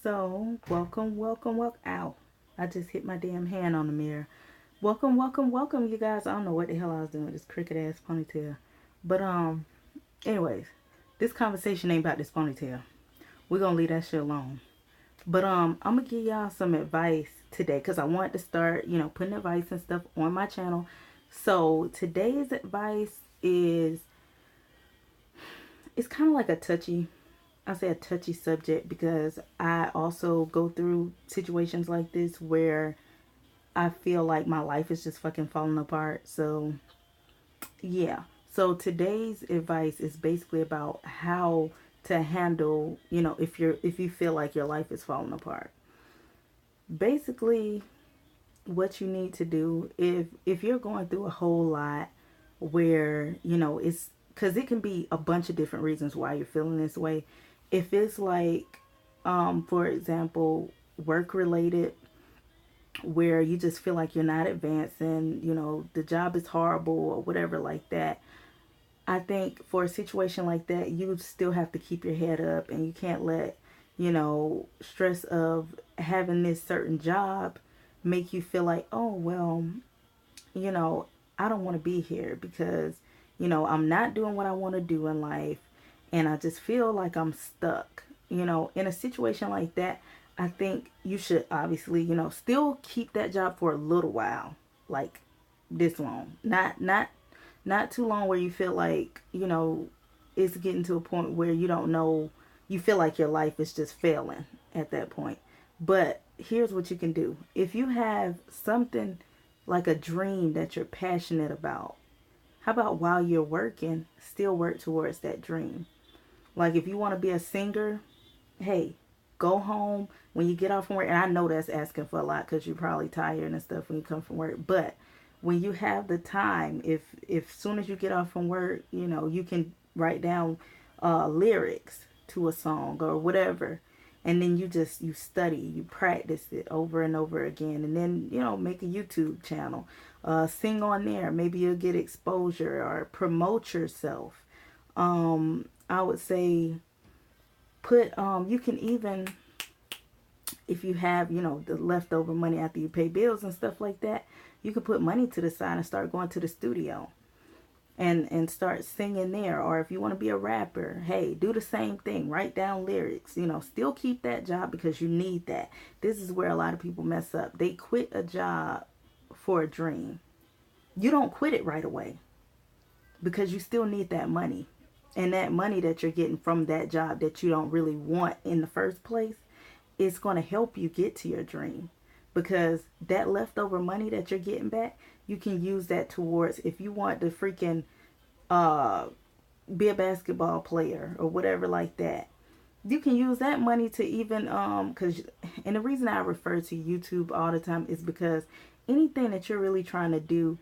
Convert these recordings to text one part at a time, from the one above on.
So, welcome. Ow. I just hit my damn hand on the mirror. Welcome, you guys. I don't know what the hell I was doing with this cricket ass ponytail. But, anyways, this conversation ain't about this ponytail. We're gonna leave that shit alone. But, I'm gonna give y'all some advice today because I want to start, putting advice and stuff on my channel. So, today's advice is, it's kind of like a touchy I say a touchy subject because I also go through situations like this where I feel like my life is just fucking falling apart. So, yeah. So today's advice is basically about how to handle, if you feel like your life is falling apart. Basically, what you need to do if you're going through a whole lot where, it's cuz it can be a bunch of different reasons why you're feeling this way. If it's like for example, work related, where you just feel like you're not advancing, the job is horrible or whatever like that. I think for a situation like that, you still have to keep your head up and you can't let, stress of having this certain job make you feel like, oh, well, you know, I don't want to be here because, I'm not doing what I want to do in life and I just feel like I'm stuck. In a situation like that, I think you should obviously, still keep that job for a little while, like this long. Not too long where you feel like, it's getting to a point where you don't know, you feel like your life is just failing at that point. But here's what you can do. If you have something like a dream that you're passionate about, how about while you're working, still work towards that dream? Like if you want to be a singer, hey, go home when you get off from work. And I know that's asking for a lot because you're probably tired and stuff when you come from work. But when you have the time, if soon as you get off from work, you can write down lyrics to a song or whatever, and then you study, you practice it over and over again, and then make a YouTube channel, sing on there. Maybe you'll get exposure or promote yourself. I would say put you can even, if you have the leftover money after you pay bills and stuff like that, you can put money to the side and start going to the studio and start singing there. Or if you want to be a rapper, hey, do the same thing, write down lyrics. Still keep that job because you need that. This is where a lot of people mess up. They quit a job for a dream. You don't quit it right away because you still need that money. And that money that you're getting from that job that you don't really want in the first place, it's going to help you get to your dream. Because that leftover money that you're getting back, you can use that towards, if you want to freaking uh, be a basketball player or whatever like that. You can use that money to even, because, and the reason I refer to YouTube all the time is because anything that you're really trying to do,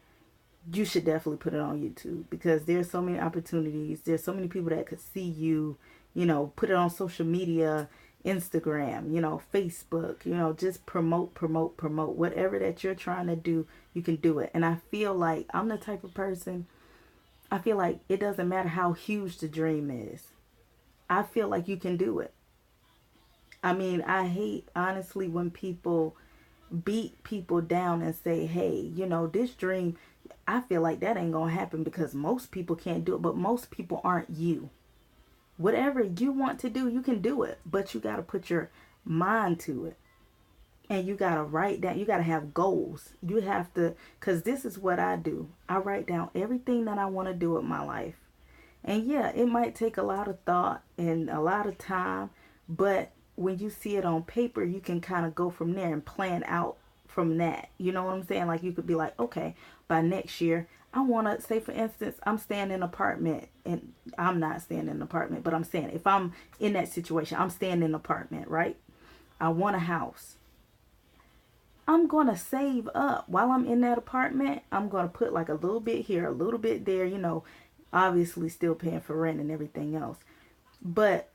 you should definitely put it on YouTube because there's so many opportunities. There's so many people that could see you, put it on social media, Instagram, Facebook, just promote. Whatever that you're trying to do, you can do it. And I feel like I'm the type of person, I feel like it doesn't matter how huge the dream is. I feel like you can do it. I mean, I hate honestly when people beat people down and say, hey, this dream, I feel like that ain't gonna happen because most people can't do it, but most people aren't you. Whatever you want to do, you can do it, but you got to put your mind to it. And you got to write down, you got to have goals. You have to, because this is what I do. I write down everything that I want to do with my life. And yeah, it might take a lot of thought and a lot of time, but when you see it on paper, you can kind of go from there and plan out from that. You know what I'm saying? Like you could be like, okay, by next year, I want to say, for instance, I'm staying in an apartment and I'm not staying in an apartment, but I'm saying if I'm in that situation, I'm staying in an apartment, right? I want a house. I'm going to save up while I'm in that apartment. I'm going to put like a little bit here, a little bit there, obviously still paying for rent and everything else. But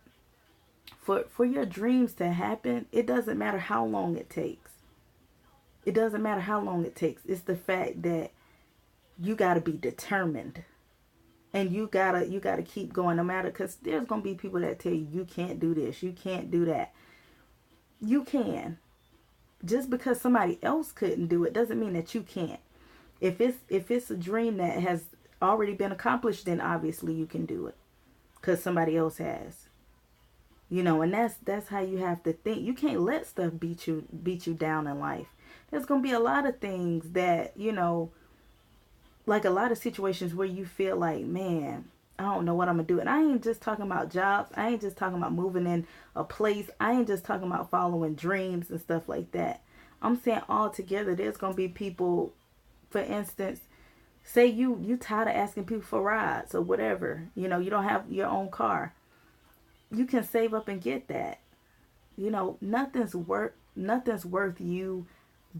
for your dreams to happen, it doesn't matter how long it takes. It doesn't matter how long it takes. It's the fact that you got to be determined. And you gotta keep going no matter, because there's going to be people that tell you you can't do this, you can't do that. You can. Just because somebody else couldn't do it doesn't mean that you can't. If it's a dream that has already been accomplished, then obviously you can do it because somebody else has. And that's how you have to think. You can't let stuff beat you down in life. There's gonna be a lot of things that like a lot of situations where you feel like, man, I don't know what I'm gonna do. And I ain't just talking about jobs. I ain't just talking about moving in a place. I ain't just talking about following dreams and stuff like that. I'm saying all together, there's gonna be people, for instance, say you tired of asking people for rides or whatever. You don't have your own car. You can save up and get that. Nothing's worth you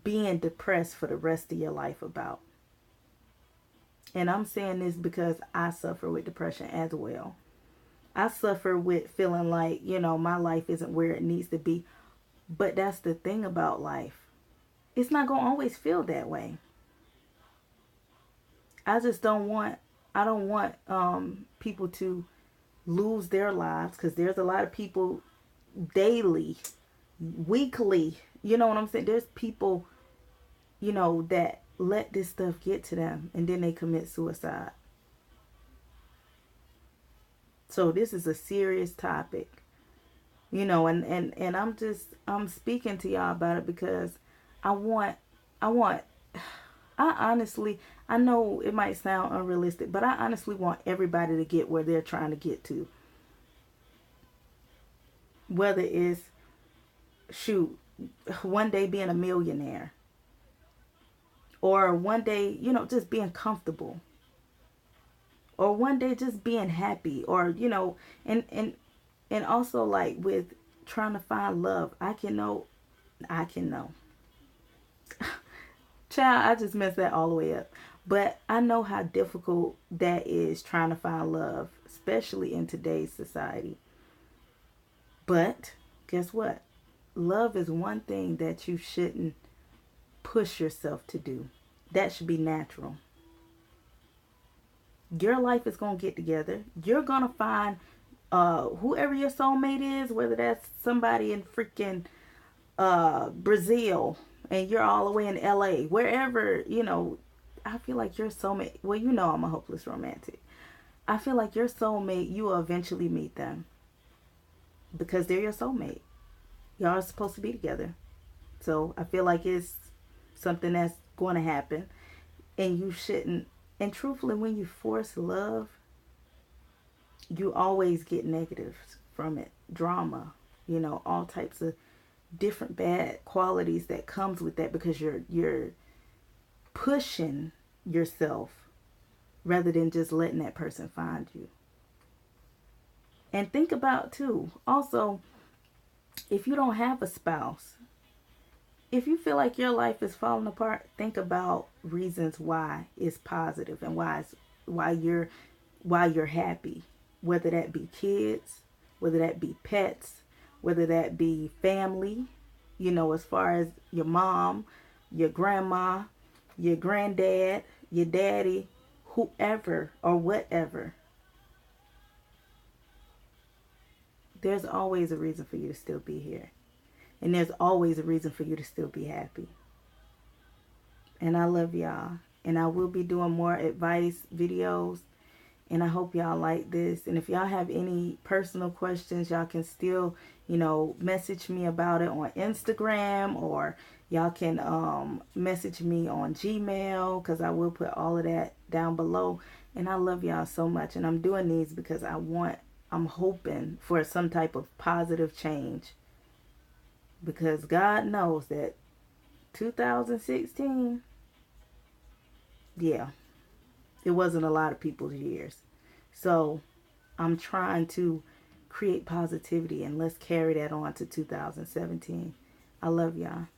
being depressed for the rest of your life about. And I'm saying this because I suffer with depression as well. I suffer with feeling like, my life isn't where it needs to be. But that's the thing about life. It's not going to always feel that way. I just I don't want people to lose their lives, because there's a lot of people daily, weekly, you know what I'm saying? There's people, that let this stuff get to them and then they commit suicide. So this is a serious topic, and I'm speaking to y'all about it because I want, I want, I honestly, I know it might sound unrealistic, but I honestly want everybody to get where they're trying to get to. Whether it's, shoot, one day being a millionaire, or one day, just being comfortable, or one day just being happy, or, and also like with trying to find love. I can know. Child, I just messed that all the way up. But I know how difficult that is, trying to find love, especially in today's society. But guess what? Love is one thing that you shouldn't push yourself to do. That should be natural. Your life is going to get together. You're going to find whoever your soulmate is, whether that's somebody in freaking Brazil and you're all the way in LA, wherever, I feel like your soulmate, well, I'm a hopeless romantic. I feel like your soulmate, you will eventually meet them because they're your soulmate. Y'all are supposed to be together. So I feel like it's something that's going to happen, and you shouldn't. And truthfully, when you force love, you always get negatives from it. Drama, all types of different bad qualities that comes with that, because you're pushing yourself rather than just letting that person find you. And think about too, also, if you don't have a spouse, if you feel like your life is falling apart, think about reasons why it's positive and why you're happy. Whether that be kids, whether that be pets, whether that be family, as far as your mom, your grandma, your granddad, your daddy, whoever or whatever. There's always a reason for you to still be here. And there's always a reason for you to still be happy. And I love y'all. And I will be doing more advice videos. And I hope y'all like this. And if y'all have any personal questions, y'all can still, message me about it on Instagram, or y'all can message me on Gmail, because I will put all of that down below. And I love y'all so much. And I'm doing these because I'm hoping for some type of positive change. Because God knows that 2016, yeah, it wasn't a lot of people's years. So I'm trying to create positivity, and let's carry that on to 2017. I love y'all.